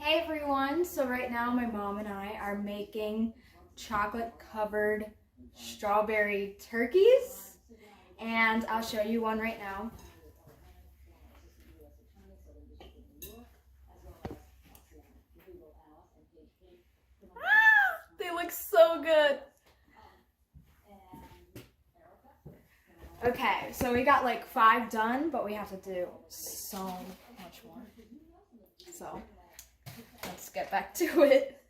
Hey everyone, so right now my mom and I are making chocolate covered strawberry turkeys and I'll show you one right now. They look so good. Okay, so we got like 5 done, but we have to do so much more. So let's get back to it.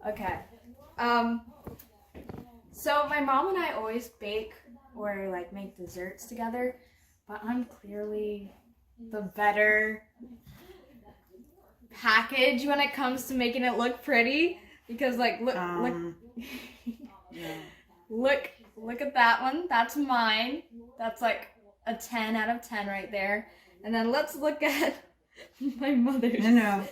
Okay. So my mom and I always bake or like make desserts together, but I'm clearly the better package when it comes to making it look pretty. Because like look Yeah. look at that one. That's mine. That's like a 10 out of 10 right there. And then let's look at my mother's. No.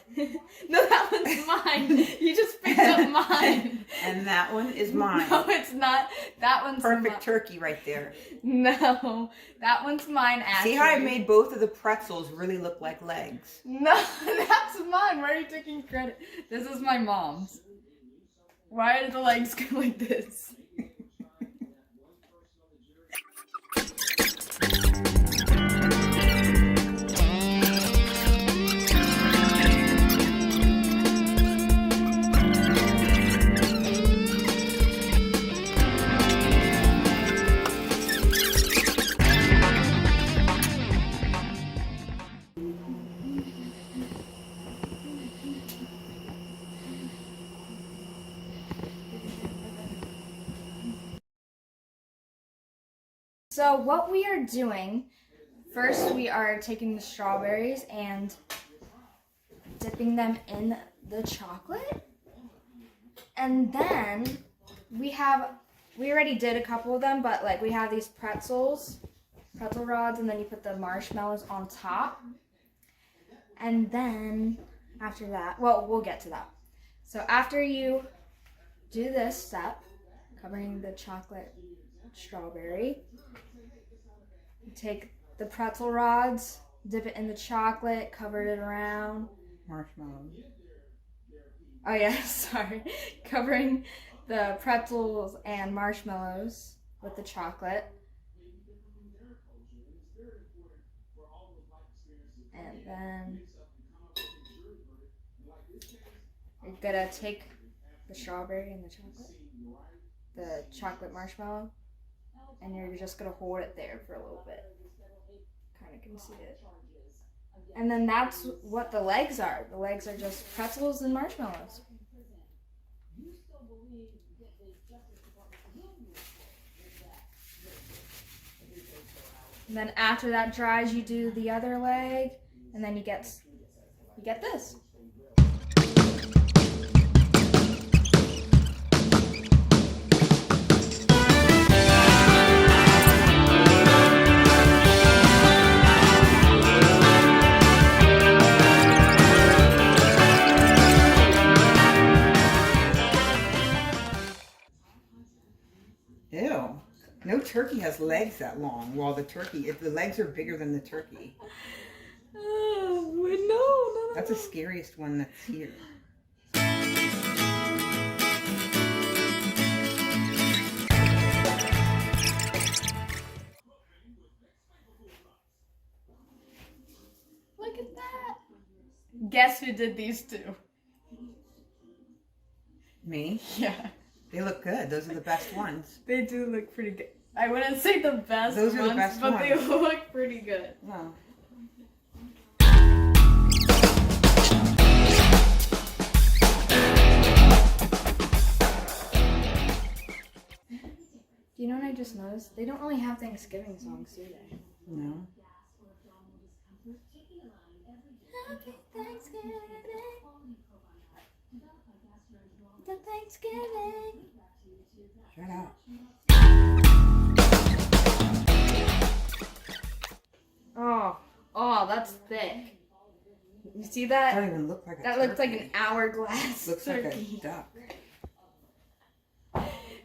No, that one's mine. You just picked up mine. And that one is mine. No, it's not. That one's Perfect turkey right there. No, that one's mine, actually. See how I made both of the pretzels really look like legs? No, that's mine. Why are you taking credit? This is my mom's. Why do the legs go like this? So what we are doing, first we are taking the strawberries and dipping them in the chocolate. And then we already did a couple of them, but like we have these pretzel rods, and then you put the marshmallows on top. And then after that, well, we'll get to that. So after you do this step, covering the chocolate strawberry, you take the pretzel rods, dip it in the chocolate, cover it around. Marshmallows. Oh yeah, sorry. Covering the pretzels and marshmallows with the chocolate. And then you're gonna take the strawberry and the chocolate marshmallow, and you're just gonna hold it there for a little bit. Kind of can see it. And then that's what the legs are. The legs are just pretzels and marshmallows. And then after that dries, you do the other leg, and then you get this. Ew. No turkey has legs that long. While the legs are bigger than the turkey. No. That's the scariest one that's here. Look at that. Guess who did these two? Me? Yeah. They look good. Those are the best ones. They do look pretty good. I wouldn't say the best Those are ones, the best but ones. they look pretty good. No. You know what I just noticed? They don't really have Thanksgiving songs, do they? No. Happy Thanksgiving. The Thanksgiving. Shut up. Oh, that's thick. You see that? That doesn't even look like a That turkey. looks like an hourglass Looks turkey. like a duck.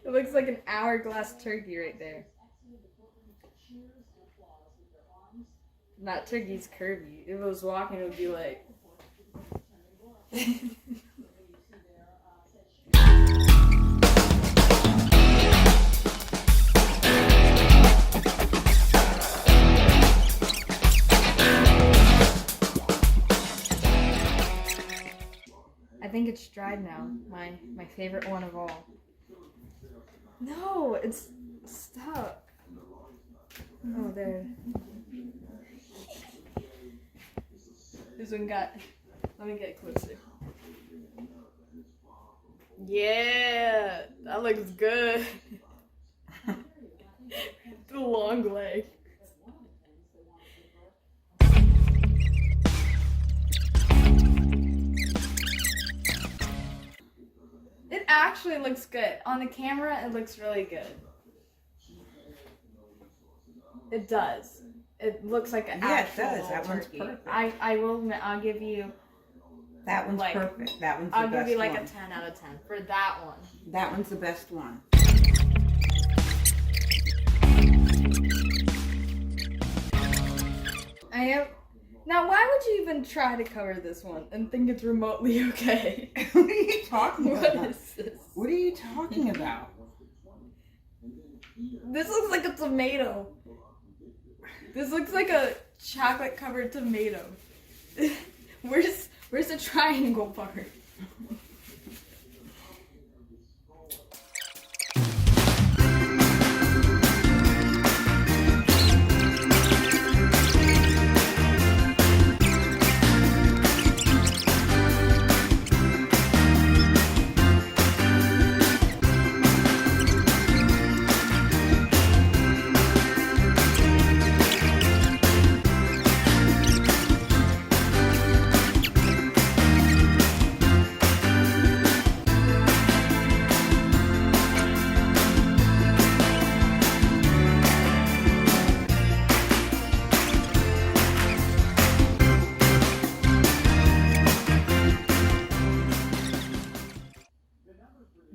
It looks like an hourglass turkey right there. That turkey's curvy. If it was walking, it would be like. I think it's dried now. My favorite one of all. No, it's stuck. Oh, there. This one got. Let me get closer. Yeah, that looks good. The long leg. It actually looks good. On the camera, it looks really good. It does. It looks like an actual it does. That turkey. one's perfect. I'll give you. That one's like, perfect. That one's the I'll best give you like one. a 10 out of 10 for that one. That one's the best one. I am. Now, why would you even try to cover this one and think it's remotely okay? What are you talking about? What is this? What are you talking about? This looks like a tomato. This looks like a chocolate covered tomato. Where's the triangle part?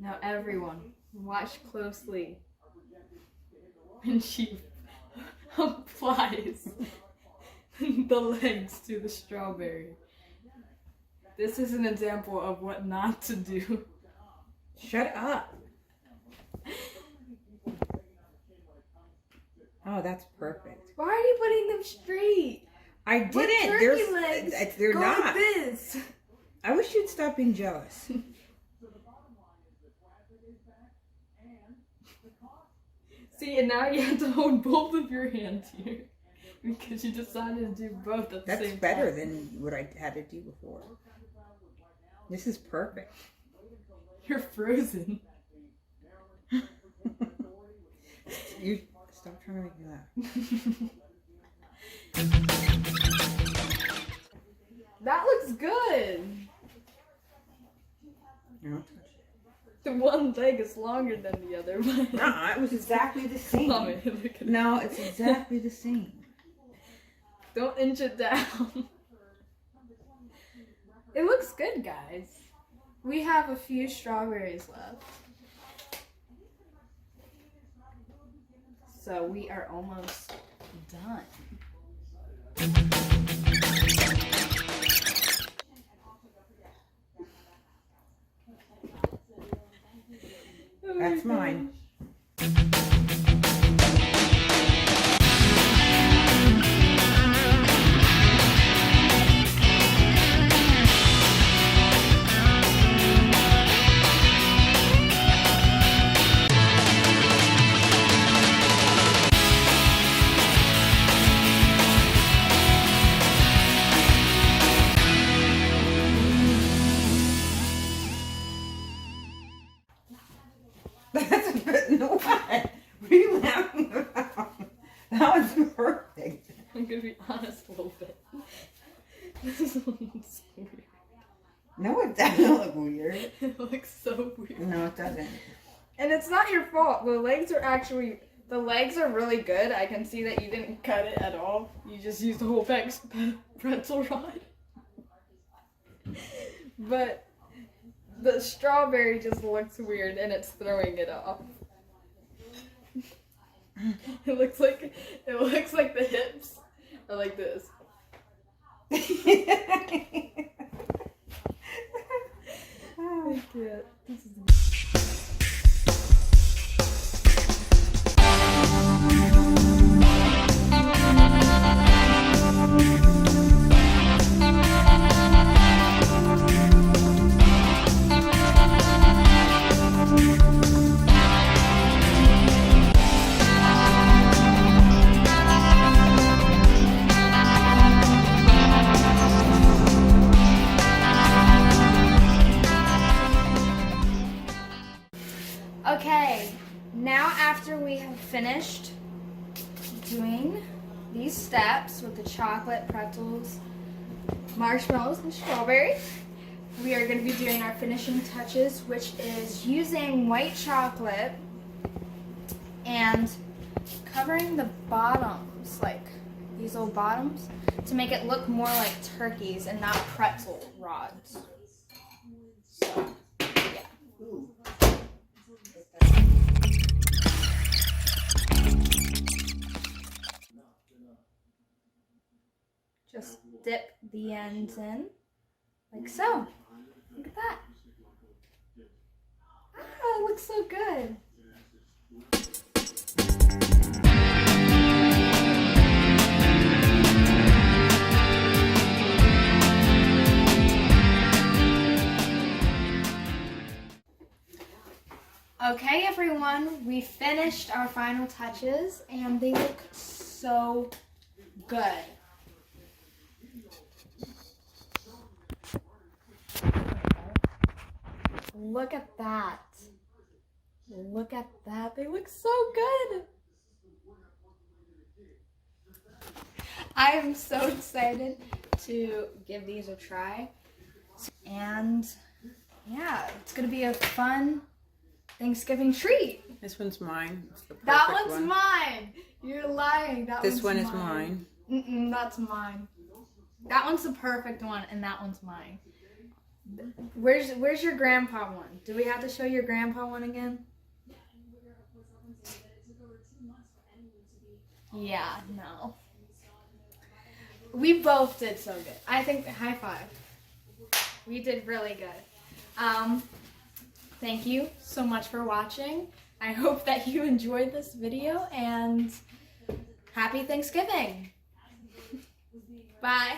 Now everyone, watch closely when she applies the legs to the strawberry. This is an example of what not to do. Shut up. Oh, that's perfect. Why are you putting them straight? I What didn't. turkey legs? They're Go not. like this. I wish you'd stop being jealous. See, and now you have to hold both of your hands here because you decided to do both at the That's same time. better than what I had to do before. This is perfect. You're frozen. You stop trying to make me laugh. That looks good. No, The one leg is longer than the other one. it was exactly the same. Oh, man, look at No, it's exactly the same. Don't inch it down. It looks good, guys. We have a few strawberries left. So we are almost done. That's mine. That's a bit. No, what? What are you laughing about? That was perfect. I'm gonna be honest a little bit. This one's weird. No, it doesn't look weird. It looks so weird. No, it doesn't. And it's not your fault. The legs are really good. I can see that you didn't cut it at all. You just used the whole pretzel rod. But the strawberry just looks weird and it's throwing it off. It looks like the hips are like this. I can't. This is okay, now after we have finished doing these steps with the chocolate, pretzels, marshmallows, and strawberry, we are going to be doing our finishing touches, which is using white chocolate and covering the bottoms, like these little bottoms, to make it look more like turkeys and not pretzel rods. So, yeah. Just dip the ends in, like so. Look at that. Ah, it looks so good. Okay, everyone, we finished our final touches and they look so good. Look at that. Look at that. They look so good. I am so excited to give these a try. And yeah, it's going to be a fun Thanksgiving treat. This one's mine. It's the perfect That one's one. mine. You're lying. This one is mine. That's mine. That one's the perfect one, and that one's mine. Where's your grandpa one? Do we have to show your grandpa one again? Yeah, no. We both did so good. I think high five. We did really good. Thank you so much for watching. I hope that you enjoyed this video and happy Thanksgiving. Bye.